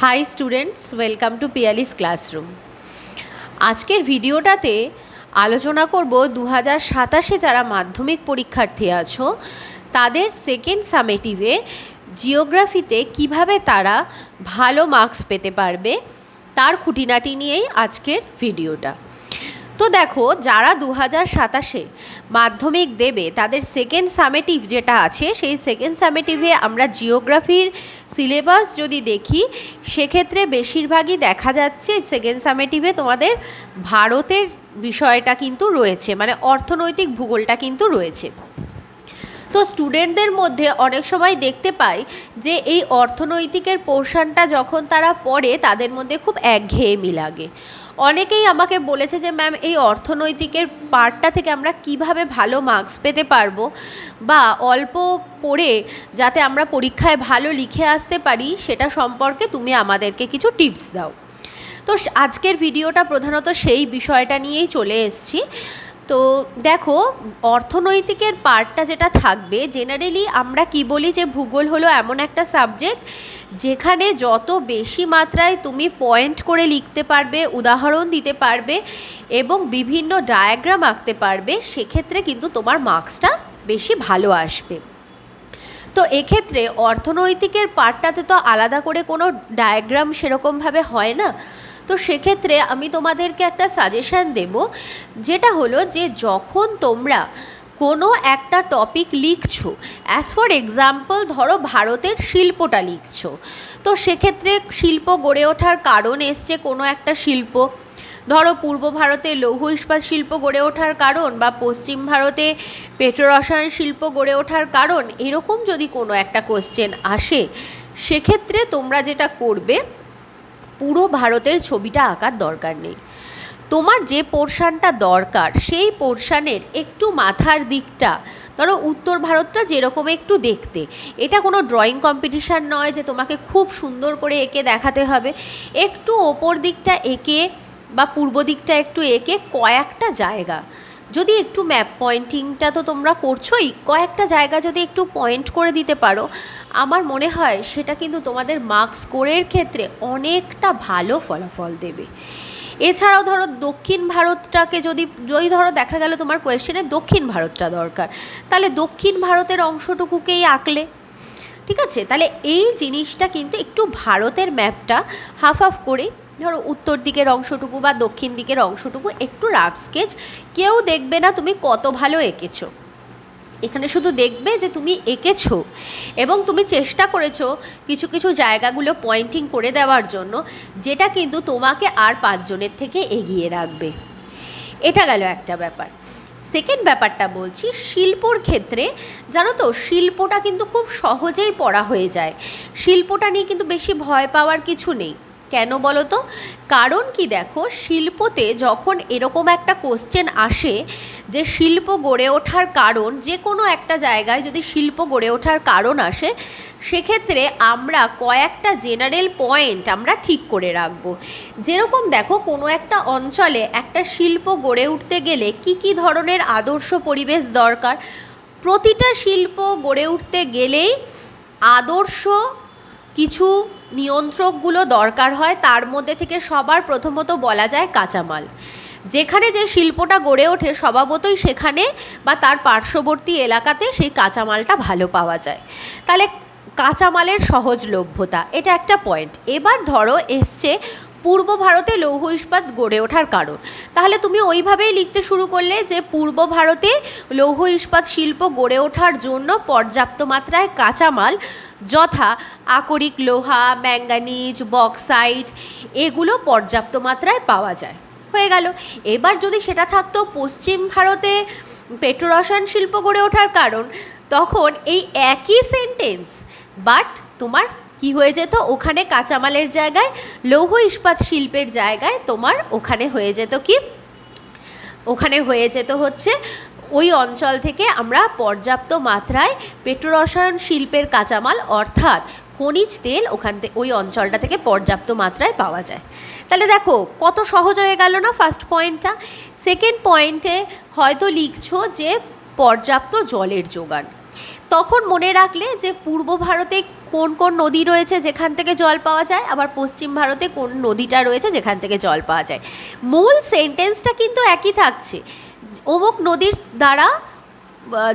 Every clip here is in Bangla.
High students, welcome to Piyali's classroom. আজকের ভিডিওটাতে আলোচনা করব 2027 যারা মাধ্যমিক পরীক্ষার্থী আছো তাদের সেকেন্ড সামেটিভে জিওগ্রাফিতে কিভাবে তারা ভালো মার্কস পেতে পারবে তার খুঁটিনাটি নিয়েই আজকের ভিডিওটা। তো দেখো, যারা 2027 মাধ্যমিক দেবে তাদের সেকেন্ড সামেটিভ যেটা আছে, সেই সেকেন্ড সামেটিভে আমরা জিওগ্রাফির সিলেবাস যদি দেখি সেক্ষেত্রে বেশিরভাগই দেখা যাচ্ছে সেকেন্ড সামেটিভে তোমাদের ভারতের বিষয়টা কিন্তু রয়েছে, মানে অর্থনৈতিক ভূগোলটা কিন্তু রয়েছে। তো স্টুডেন্টদের মধ্যে অনেক সময় দেখতে পাই যে এই অর্থনৈতিকের পোর্শনটা যখন তারা পড়ে তাদের মধ্যে খুব একঘেয়েমি লাগে। অনেকেই আমাকে বলেছে যে ম্যাম, এই অর্থনৈতিকের পার্টটা থেকে আমরা কিভাবে ভালো মার্কস পেতে পারবো বা অল্প পড়ে যাতে আমরা পরীক্ষায় ভালো লিখে আসতে পারি সেটা সম্পর্কে তুমি আমাদেরকে কিছু টিপস দাও। তো আজকের ভিডিওটা প্রধানত সেই বিষয়টা নিয়েই চলে এসেছি। তো দেখো, অর্থনৈতিকের পার্টটা যেটা থাকবে, জেনারেলি আমরা কি বলি যে ভূগোল হলো এমন একটা সাবজেক্ট যেখানে যত বেশি মাত্রায় তুমি পয়েন্ট করে লিখতে পারবে, উদাহরণ দিতে পারবে এবং বিভিন্ন ডায়াগ্রাম আঁকতে পারবে, সেক্ষেত্রে কিন্তু তোমার মার্কসটা বেশি ভালো আসবে। তো এক্ষেত্রে অর্থনৈতিকের পার্টটাতে তো আলাদা করে কোনো ডায়াগ্রাম সেরকমভাবে হয় না। তো সেক্ষেত্রে আমি তোমাদেরকে একটা সাজেশান দেব, যেটা হলো যে যখন তোমরা কোনো একটা টপিক লিখছো, অ্যাজ ফর এক্সাম্পল ধরো ভারতের শিল্পটা লিখছো, তো সেক্ষেত্রে শিল্প গড়ে ওঠার কারণ এসছে কোনো একটা শিল্প, ধরো পূর্ব ভারতে লৌহ ইস্পাত শিল্প গড়ে ওঠার কারণ বা পশ্চিম ভারতে পেট্রোরসায়ন শিল্প গড়ে ওঠার কারণ, এরকম যদি কোনো একটা কোশ্চেন আসে সেক্ষেত্রে তোমরা যেটা করবে, পুরো ভারতের ছবিটা আঁকার দরকার নেই। তোমার যে পোর্শানটা দরকার সেই পোর্শানের একটু মাথার দিকটা, ধরো উত্তর ভারতটা যেরকম একটু দেখতে, এটা কোনো ড্রয়িং কম্পিটিশান নয় যে তোমাকে খুব সুন্দর করে এঁকে দেখাতে হবে, একটু ওপর দিকটা এঁকে বা পূর্ব দিকটা একটু এঁকে কয়েকটা জায়গা যদি একটু ম্যাপ পয়েন্টিংটা তো তোমরা করছোই, কয়েকটা জায়গা যদি একটু পয়েন্ট করে দিতে পারো, আমার মনে হয় সেটা কিন্তু তোমাদের মার্কস স্কোরের ক্ষেত্রে অনেকটা ভালো ফলাফল দেবে। এছাড়াও ধরো দক্ষিণ ভারতটাকে যদি ধরো দেখা গেল তোমার কোয়েশ্চেনে দক্ষিণ ভারতটা দরকার, তাহলে দক্ষিণ ভারতের অংশটুকুকেই আঁকলে, ঠিক আছে? তাহলে এই জিনিসটা কিন্তু একটু ভারতের ম্যাপটা হাফ হাফ করে, ধরো উত্তর দিকের অংশটুকু বা দক্ষিণ দিকের অংশটুকু একটু রাফ স্কেচ, কেউ দেখবে না তুমি কত ভালো এঁকেছো, এখানে শুধু দেখবে যে তুমি এঁকেছো এবং তুমি চেষ্টা করেছো কিছু কিছু জায়গাগুলো পয়েন্টিং করে দেওয়ার জন্য, যেটা কিন্তু তোমাকে আর 5 জনের থেকে এগিয়ে রাখবে। এটা গেল একটা ব্যাপার। সেকেন্ড ব্যাপারটা বলছি, শিল্পর ক্ষেত্রে জানো তো শিল্পটা কিন্তু খুব সহজেই পড়া হয়ে যায়, শিল্পটা নিয়ে কিন্তু বেশি ভয় পাওয়ার কিছু নেই। কেন বলো তো? কারণ কি, দেখো শিল্পতে যখন এরকম একটা কোশ্চেন আসে যে শিল্প গড়ে ওঠার কারণ, যে কোনো একটা জায়গায় যদি শিল্প গড়ে ওঠার কারণ আসে, সেক্ষেত্রে আমরা কয়েকটা জেনারেল পয়েন্ট আমরা ঠিক করে রাখবো। যেরকম দেখো, কোনো একটা অঞ্চলে একটা শিল্প গড়ে উঠতে গেলে কি কি ধরনের আদর্শ পরিবেশ দরকার, প্রতিটা শিল্প গড়ে উঠতে গেলেই আদর্শ কিছু নিয়ন্ত্রকগুলো দরকার হয়। তার মধ্যে থেকে সবার প্রথমত বলা যায় কাঁচামাল। যেখানে যে শিল্পটা গড়ে ওঠে স্বভাবতই সেখানে বা তার পার্শ্ববর্তী এলাকাতে সেই কাঁচামালটা ভালো পাওয়া যায়, তাহলে কাঁচামালের সহজলভ্যতা, এটা একটা পয়েন্ট। এবার ধরো এসছে পূর্ব ভারতে লৌহ ইস্পাত গড়ে ওঠার কারণ, তাহলে তুমি ওইভাবেই লিখতে শুরু করলে যে পূর্ব ভারতে লৌহ ইস্পাত শিল্প গড়ে ওঠার জন্য পর্যাপ্ত মাত্রায় কাঁচামাল যথা আকরিক লোহা, ম্যাঙ্গানিজ, বক্সাইট, এগুলো পর্যাপ্ত মাত্রায় পাওয়া যায়, হয়ে গেল। এবার যদি সেটা থাকতো পশ্চিম ভারতে পেট্রোরসায়ন শিল্প গড়ে ওঠার কারণ, তখন এই একই সেন্টেন্স বাট তোমার কি হয়ে যেত, ওখানে কাঁচামালের জায়গায় লৌহ ইস্পাত শিল্পের জায়গায় তোমার ওখানে হয়ে যেত কি, ওখানে হয়ে যেত হচ্ছে ওই অঞ্চল থেকে আমরা পর্যাপ্ত মাত্রায় পেট্রোরসায়ন শিল্পের কাঁচামাল অর্থাৎ খনিজ তেল ওই অঞ্চলটা থেকে পর্যাপ্ত মাত্রায় পাওয়া যায়। তাহলে দেখো কত সহজ হয়ে গেল না ফার্স্ট পয়েন্টটা। সেকেন্ড পয়েন্টে হয়তো লিখছো যে পর্যাপ্ত জলের যোগান, তখন মনে রাখলে যে পূর্ব ভারতে কোন কোন নদী রয়েছে যেখান থেকে জল পাওয়া যায়, আবার পশ্চিম ভারতে কোন নদীটা রয়েছে যেখান থেকে জল পাওয়া যায়। মূল সেন্টেন্সটা কিন্তু একই থাকছে, অমুক নদীর দ্বারা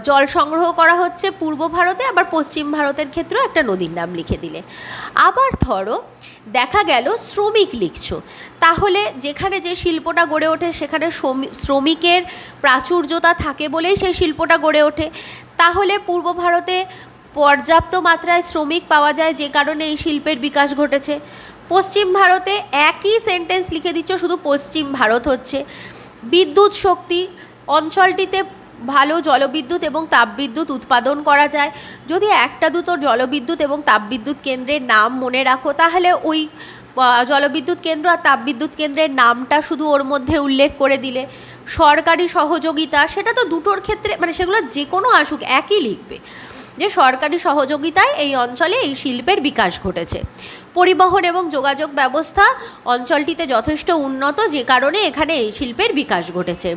জল সংগ্রহ করা হচ্ছে পূর্ব ভারতে, আবার পশ্চিম ভারতের ক্ষেত্রেও একটা নদীর নাম লিখে দিলে। আবার ধরো দেখা গেল শ্রমিক লিখছো, তাহলে যেখানে যে শিল্পটা গড়ে ওঠে সেখানে শ্রমিকের প্রাচুর্যতা থাকে বলেই সেই শিল্পটা গড়ে ওঠে। তাহলে পূর্ব ভারতে পর্যাপ্ত মাত্রায় শ্রমিক পাওয়া যায়, যে কারণে এই শিল্পের বিকাশ ঘটেছে। পশ্চিম ভারতে একই সেন্টেন্স লিখে দিচ্ছ, শুধু পশ্চিম ভারত হচ্ছে। বিদ্যুৎ শক্তি, অঞ্চলটিতে ভালো জলবিদ্যুৎ এবং তাপবিদ্যুৎ উৎপাদন করা যায়। যদি একটা দুটো জলবিদ্যুৎ এবং তাপবিদ্যুৎ কেন্দ্রের নাম মনে রাখো, তাহলে ওই জলবিদ্যুৎ কেন্দ্র আর তাপবিদ্যুৎ কেন্দ্রের নামটা শুধু ওর মধ্যে উল্লেখ করে দিলে। সরকারি সহযোগিতা, সেটা তো দুটোর ক্ষেত্রে মানে সেগুলো যে কোনো আসুক একই লিখবে, যে সরকারি সহযোগিতায় এই অঞ্চলে এই শিল্পের বিকাশ ঘটেছে। পরিবহন এবং যোগাযোগ ব্যবস্থা অঞ্চলটিতে যথেষ্ট উন্নত, যে কারণে এখানে এই শিল্পের বিকাশ ঘটেছে।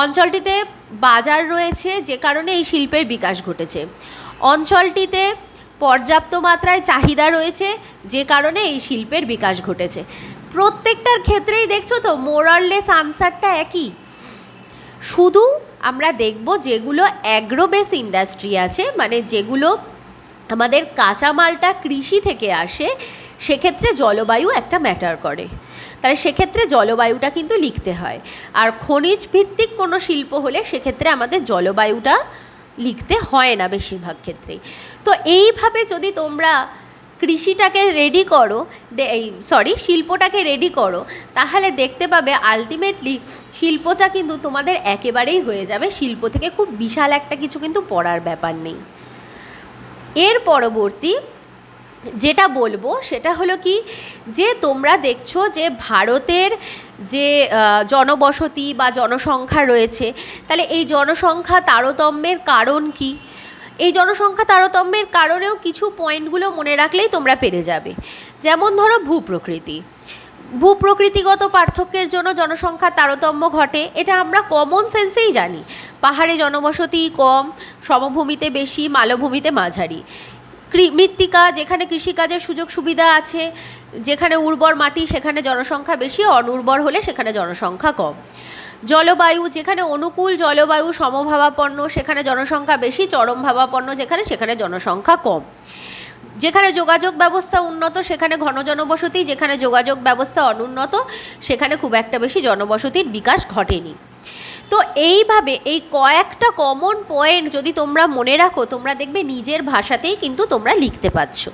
অঞ্চলটিতে বাজার রয়েছে, যে কারণে এই শিল্পের বিকাশ ঘটেছে। অঞ্চলটিতে পর্যাপ্ত মাত্রায় চাহিদা রয়েছে, যে কারণে এই শিল্পের বিকাশ ঘটেছে। প্রত্যেকটার ক্ষেত্রেই দেখছো তো মোরাললেস আনসারটা একই। শুধু আমরা দেখব যেগুলো অ্যাগ্রো বেস ইন্ডাস্ট্রি আছে, মানে যেগুলো আমাদের কাঁচামালটা কৃষি থেকে আসে, সেক্ষেত্রে জলবায়ু একটা ম্যাটার করে, তাহলে সেক্ষেত্রে জলবায়ুটা কিন্তু লিখতে হয়। আর খনিজ ভিত্তিক কোনো শিল্প হলে সেক্ষেত্রে আমাদের জলবায়ুটা লিখতে হয় না বেশিরভাগ ক্ষেত্রেই। তো এইভাবে যদি তোমরা কৃষিটাকে রেডি করো, শিল্পটাকে রেডি করো, তাহলে দেখতে পাবে আলটিমেটলি শিল্পটা কিন্তু তোমাদের একেবারেই হয়ে যাবে। শিল্প থেকে খুব বিশাল একটা কিছু কিন্তু পড়ার ব্যাপার নেই। এর পরবর্তী যেটা বলবো সেটা হলো কি, যে তোমরা দেখছো যে ভারতের যে জনবসতি বা জনসংখ্যা রয়েছে, তাহলে এই জনসংখ্যা তারতম্যের কারণ কি? এই জনসংখ্যা তারতম্যের কারণেও কিছু পয়েন্টগুলো মনে রাখলেই তোমরা পেরে যাবে। যেমন ধরো ভূপ্রকৃতিগত পার্থক্যের জন্য জনসংখ্যার তারতম্য ঘটে, এটা আমরা কমন সেন্সেই জানি। পাহাড়ে জনবসতি কম, সমভূমিতে বেশি, মালভূমিতে মাঝারি। মৃত্তিকা, যেখানে কৃষিকাজের সুযোগ সুবিধা আছে, যেখানে উর্বর মাটি সেখানে জনসংখ্যা বেশি, অনুর্বর হলে সেখানে জনসংখ্যা কম। জলবায়ু, যেখানে অনুকূল জলবায়ু সমভাবাপন্ন সেখানে জনসংখ্যা বেশি, চরমভাবাপন্ন যেখানে সেখানে জনসংখ্যা কম। যেখানে যোগাযোগ ব্যবস্থা উন্নত সেখানে ঘন জনবসতি, যেখানে যোগাযোগ ব্যবস্থা অনুন্নত সেখানে খুব একটা বেশি জনবসতির বিকাশ ঘটেনি। তো এইভাবে এই কয়েকটা কমন পয়েন্ট যদি তোমরা মনে রাখো, তোমরা দেখবে নিজের ভাষাতেই কিন্তু তোমরা লিখতে পারছো।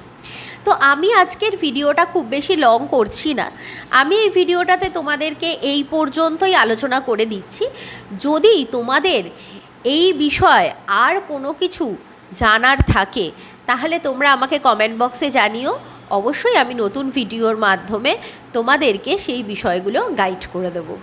তো আমি আজকের ভিডিওটা খুব বেশি লং করছি না, আমি এই ভিডিওটাতে তোমাদেরকে এই পর্যন্তই আলোচনা করে দিচ্ছি। যদি তোমাদের এই বিষয় আর কোনো কিছু জানার থাকে তাহলে তোমরা আমাকে কমেন্ট বক্সে জানিও, অবশ্যই আমি নতুন ভিডিওর মাধ্যমে তোমাদেরকে সেই বিষয়গুলো গাইড করে দেবো।